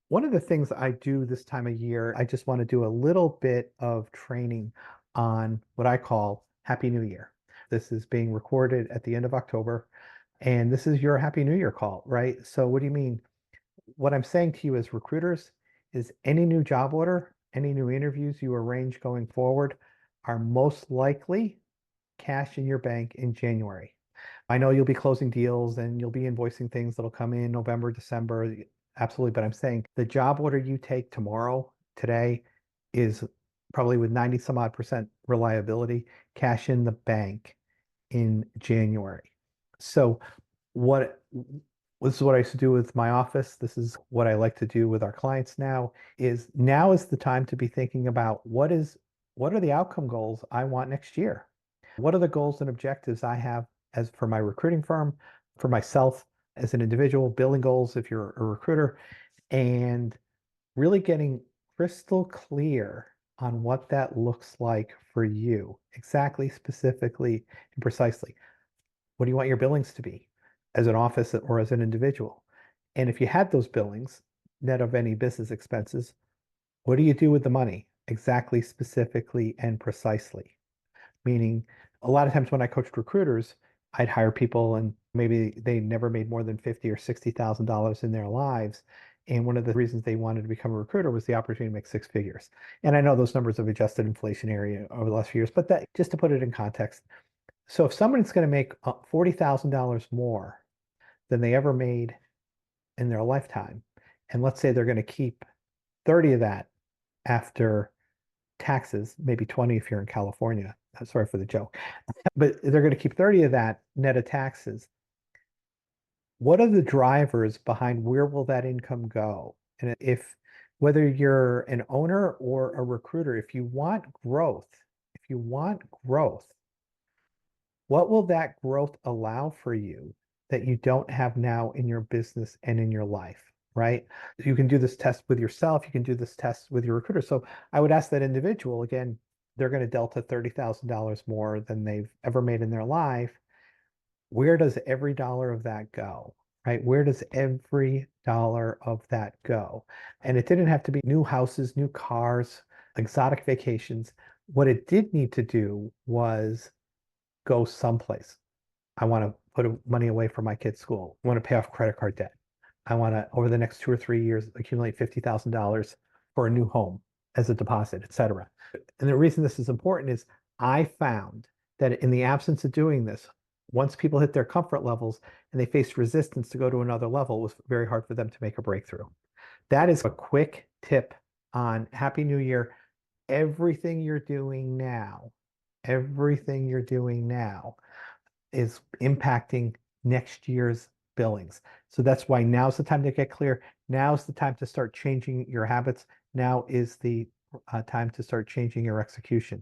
One of the things I do this time of year, I just want to do a little bit of training on what I call Happy New Year. This is being recorded at the end of October, and this is your Happy New Year call, right? So, what do you mean? What I'm saying to you as recruiters is any new job order, any new interviews you arrange going forward are most likely cash in your bank in January. I know you'll be closing deals and you'll be invoicing things that'll come in November, December. Absolutely. But I'm saying the job order you take tomorrow, today, is probably with 90 some odd percent reliability, cash in the bank in January. So what this is what I used to do with my office. This is what I like to do with our clients now is the time to be thinking about what are the outcome goals I want next year? What are the goals and objectives I have as for my recruiting firm, for myself as an individual, billing goals if you're a recruiter, and really getting crystal clear on what that looks like for you, exactly, specifically, and precisely. What do you want your billings to be as an office or as an individual? And if you had those billings, net of any business expenses, what do you do with the money exactly, specifically, and precisely? Meaning, a lot of times when I coached recruiters, I'd hire people and maybe they never made more than 50 or $60,000 in their lives. And one of the reasons they wanted to become a recruiter was the opportunity to make six figures. And I know those numbers have adjusted inflationary over the last few years, but that just to put it in context. So if someone's going to make $40,000 more than they ever made in their lifetime, and let's say they're going to keep 30 of that after taxes, maybe 20 if you're in California. Sorry for the joke, but they're going to keep 30 of that net of taxes. What are the drivers behind where will that income go? And if whether you're an owner or a recruiter, if you want growth, what will that growth allow for you that you don't have now in your business and in your life, right? You can do this test with yourself. You can do this test with your recruiter. So I would ask that individual, again, they're going to delta $30,000 more than they've ever made in their life. Where does every dollar of that go, right? Where does every dollar of that go? And it didn't have to be new houses, new cars, exotic vacations. What it did need to do was go someplace. I want to put money away for my kid's school. I want to pay off credit card debt. I want to, over the next 2 or 3 years, accumulate $50,000 for a new home as a deposit, etc. And the reason this is important is I found that in the absence of doing this, once people hit their comfort levels and they faced resistance to go to another level, it was very hard for them to make a breakthrough. That is a quick tip on Happy New Year. Everything you're doing now, everything you're doing now is impacting next year's billings. So that's why now's the time to get clear. Now's the time to start changing your habits. Now is the time to start changing your execution.